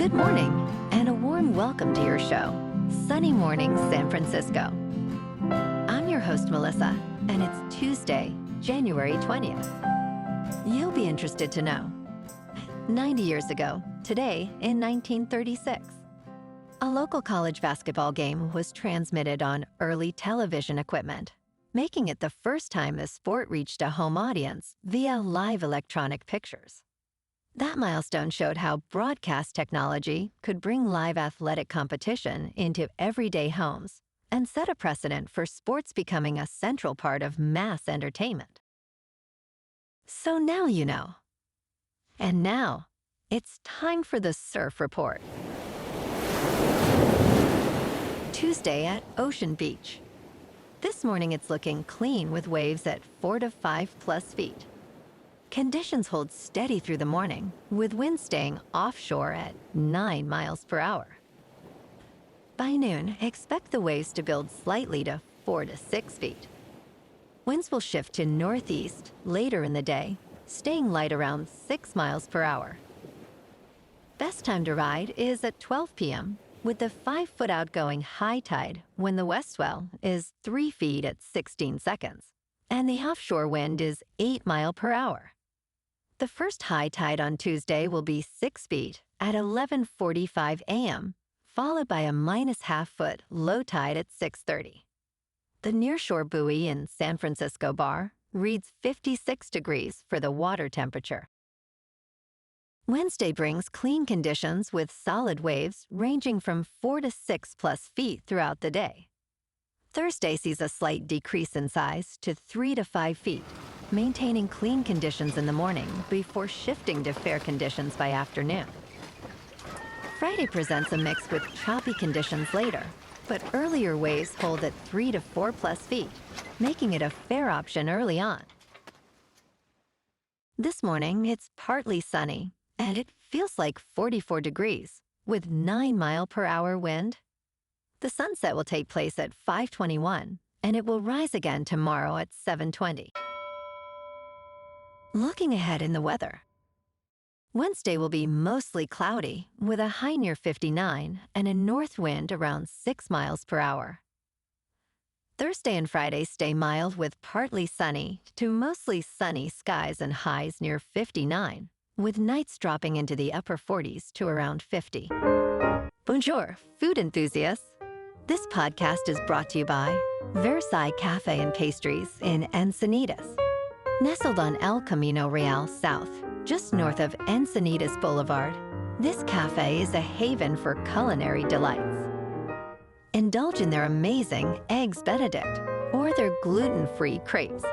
Good morning, and a warm welcome to your show, Sunny Mornings San Francisco. I'm your host, Melissa, and it's Tuesday, January 20th. You'll be interested to know. 90 years ago, today in 1936, a local college basketball game was transmitted on early television equipment, making it the first time the sport reached a home audience via live electronic pictures. That milestone showed how broadcast technology could bring live athletic competition into everyday homes and set a precedent for sports becoming a central part of mass entertainment. So now you know. And now, it's time for the Surf Report. Tuesday at Ocean Beach. This morning it's looking clean with waves at 4 to 5+ feet. Conditions hold steady through the morning, with winds staying offshore at 9 miles per hour. By noon, expect the waves to build slightly to 4 to 6 feet. Winds will shift to northeast later in the day, staying light around 6 miles per hour. Best time to ride is at 12 p.m., with the 5-foot outgoing high tide when the west swell is 3 feet at 16 seconds, and the offshore wind is 8 miles per hour. The first high tide on Tuesday will be 6 feet at 11:45 a.m., followed by a -0.5-foot low tide at 6:30. The nearshore buoy in San Francisco Bar reads 56 degrees for the water temperature. Wednesday brings clean conditions with solid waves ranging from 4 to 6+ feet throughout the day. Thursday sees a slight decrease in size to 3 to 5 feet, maintaining clean conditions in the morning before shifting to fair conditions by afternoon. Friday presents a mix with choppy conditions later, but earlier waves hold at 3 to 4+ feet, making it a fair option early on. This morning, it's partly sunny, and it feels like 44 degrees, with 9 mile per hour wind. The sunset will take place at 5:21, and it will rise again tomorrow at 7:20. Looking ahead in the weather. Wednesday will be mostly cloudy, with a high near 59 and a north wind around 6 miles per hour. Thursday and Friday stay mild with partly sunny to mostly sunny skies and highs near 59, with nights dropping into the upper 40s to around 50. Bonjour, food enthusiasts. This podcast is brought to you by Versailles Cafe and Pastries in Encinitas. Nestled on El Camino Real South, just north of Encinitas Boulevard, this cafe is a haven for culinary delights. Indulge in their amazing Eggs Benedict or their gluten-free crepes.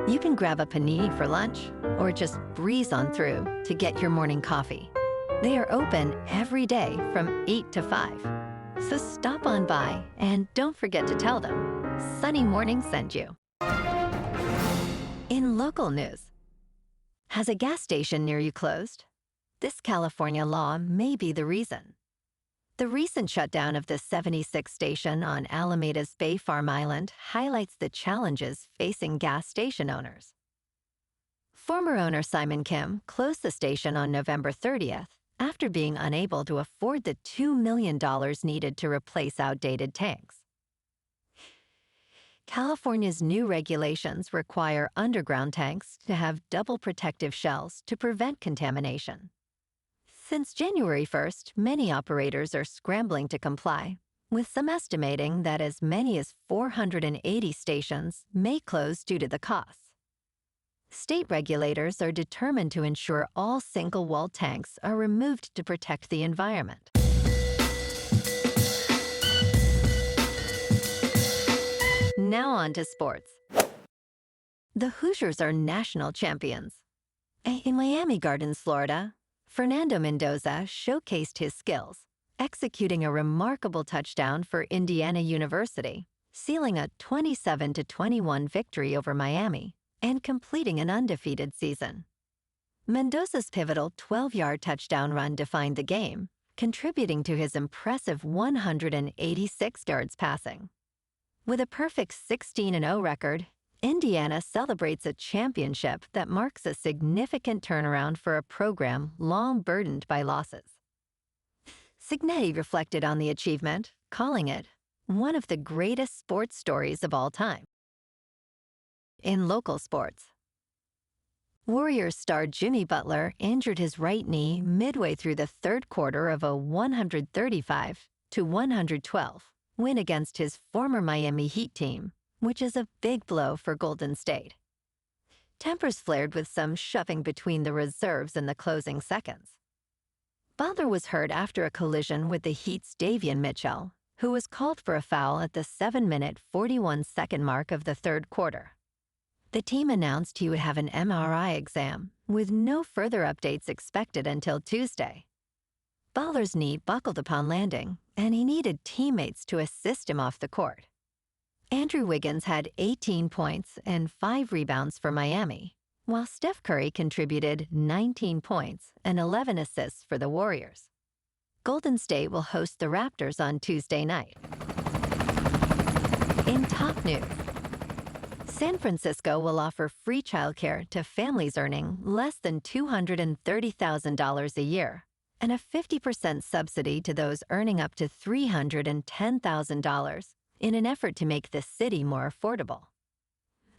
You can grab a panini for lunch or just breeze on through to get your morning coffee. They are open every day from 8 to 5. So stop on by and don't forget to tell them Sunny Morning sent you. In local news, has a gas station near you closed? This California law may be the reason. The recent shutdown of the 76 station on Alameda's Bay Farm Island highlights the challenges facing gas station owners. Former owner Simon Kim closed the station on November 30th after being unable to afford the $2 million needed to replace outdated tanks. California's new regulations require underground tanks to have double protective shells to prevent contamination. Since January 1st, many operators are scrambling to comply, with some estimating that as many as 480 stations may close due to the costs. State regulators are determined to ensure all single-wall tanks are removed to protect the environment. Now on to sports. The Hoosiers are national champions. In Miami Gardens, Florida, Fernando Mendoza showcased his skills, executing a remarkable touchdown for Indiana University, sealing a 27-21 victory over Miami, and completing an undefeated season. Mendoza's pivotal 12-yard touchdown run defined the game, contributing to his impressive 186 yards passing. With a perfect 16-0 record, Indiana celebrates a championship that marks a significant turnaround for a program long burdened by losses. Signetti reflected on the achievement, calling it one of the greatest sports stories of all time. In local sports, Warriors star Jimmy Butler injured his right knee midway through the third quarter of a 135-112 win against his former Miami Heat team, which is a big blow for Golden State. Tempers flared with some shoving between the reserves in the closing seconds. Butler was hurt after a collision with the Heat's Davion Mitchell, who was called for a foul at the 7-minute 41-second mark of the third quarter. The team announced he would have an MRI exam, with no further updates expected until Tuesday. Butler's knee buckled upon landing, and he needed teammates to assist him off the court. Andrew Wiggins had 18 points and 5 rebounds for Miami, while Steph Curry contributed 19 points and 11 assists for the Warriors. Golden State will host the Raptors on Tuesday night. In top news, San Francisco will offer free childcare to families earning less than $230,000 a year and a 50% subsidy to those earning up to $310,000 in an effort to make the city more affordable.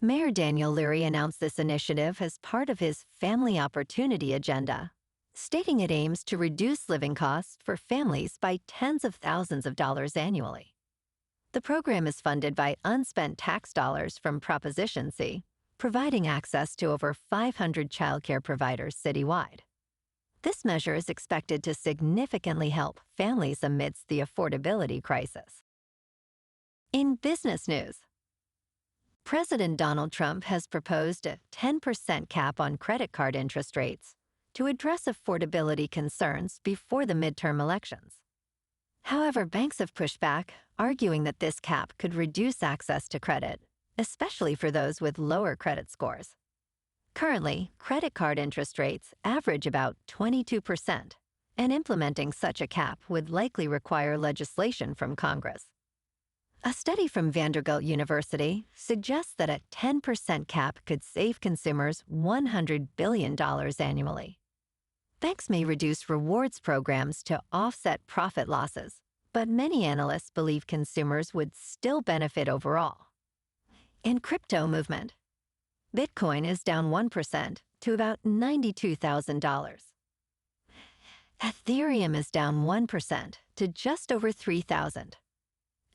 Mayor Daniel Leary announced this initiative as part of his Family Opportunity Agenda, stating it aims to reduce living costs for families by tens of thousands of dollars annually. The program is funded by unspent tax dollars from Proposition C, providing access to over 500 childcare providers citywide. This measure is expected to significantly help families amidst the affordability crisis. In business news, President Donald Trump has proposed a 10% cap on credit card interest rates to address affordability concerns before the midterm elections. However, banks have pushed back, arguing that this cap could reduce access to credit, especially for those with lower credit scores. Currently, credit card interest rates average about 22%, and implementing such a cap would likely require legislation from Congress. A study from Vanderbilt University suggests that a 10% cap could save consumers $100 billion annually. Banks may reduce rewards programs to offset profit losses, but many analysts believe consumers would still benefit overall. In crypto movement, Bitcoin is down 1% to about $92,000. Ethereum is down 1% to just over $3,000.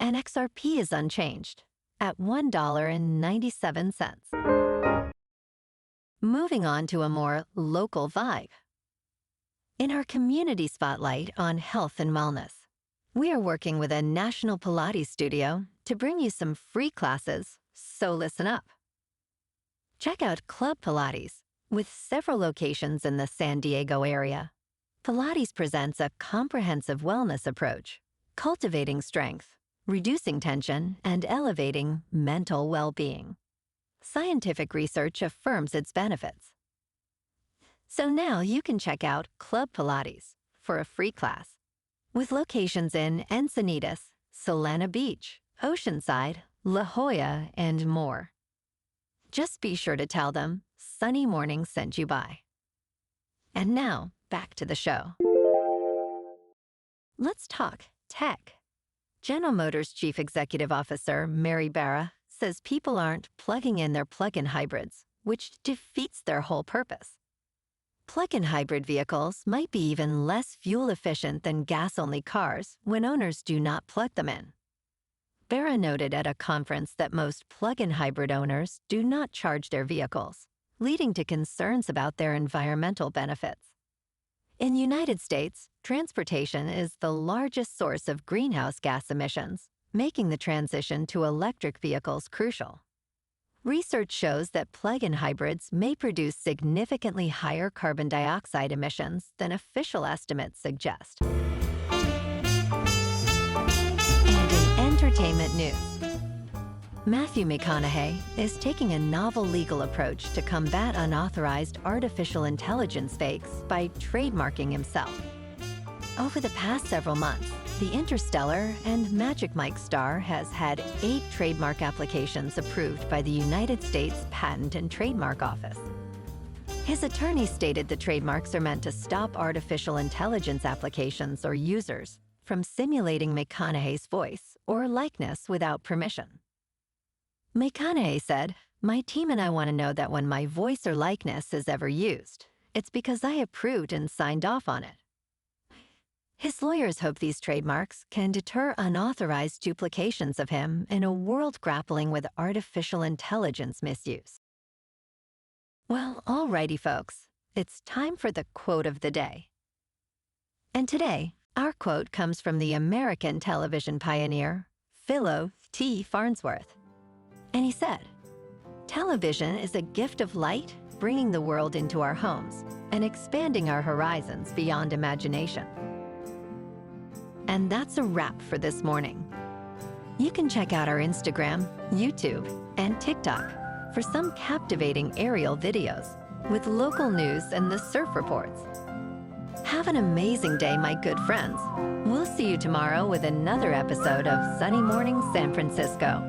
And XRP is unchanged at $1.97. Moving on to a more local vibe. In our community spotlight on health and wellness, we are working with a national Pilates studio to bring you some free classes, so listen up. Check out Club Pilates, with several locations in the San Diego area. Pilates presents a comprehensive wellness approach, cultivating strength, reducing tension, and elevating mental well-being. Scientific research affirms its benefits. So now you can check out Club Pilates for a free class, with locations in Encinitas, Solana Beach, Oceanside, La Jolla, and more. Just be sure to tell them Sunny Morning sent you by. And now, back to the show. Let's talk tech. General Motors Chief Executive Officer Mary Barra says people aren't plugging in their plug-in hybrids, which defeats their whole purpose. Plug-in hybrid vehicles might be even less fuel efficient than gas-only cars when owners do not plug them in. Barra noted at a conference that most plug-in hybrid owners do not charge their vehicles, leading to concerns about their environmental benefits. In the United States, transportation is the largest source of greenhouse gas emissions, making the transition to electric vehicles crucial. Research shows that plug-in hybrids may produce significantly higher carbon dioxide emissions than official estimates suggest. And in entertainment news, Matthew McConaughey is taking a novel legal approach to combat unauthorized artificial intelligence fakes by trademarking himself. Over the past several months, the Interstellar and Magic Mike star has had 8 trademark applications approved by the United States Patent and Trademark Office. His attorney stated the trademarks are meant to stop artificial intelligence applications or users from simulating McConaughey's voice or likeness without permission. McConaughey said, "My team and I want to know that when my voice or likeness is ever used, it's because I approved and signed off on it." His lawyers hope these trademarks can deter unauthorized duplications of him in a world grappling with artificial intelligence misuse. Well, alrighty, folks. It's time for the quote of the day. And today, our quote comes from the American television pioneer, Philo T. Farnsworth. And he said, "Television is a gift of light, bringing the world into our homes and expanding our horizons beyond imagination." And that's a wrap for this morning. You can check out our Instagram, YouTube, and TikTok for some captivating aerial videos with local news and the surf reports. Have an amazing day, my good friends. We'll see you tomorrow with another episode of Sunny Morning San Francisco.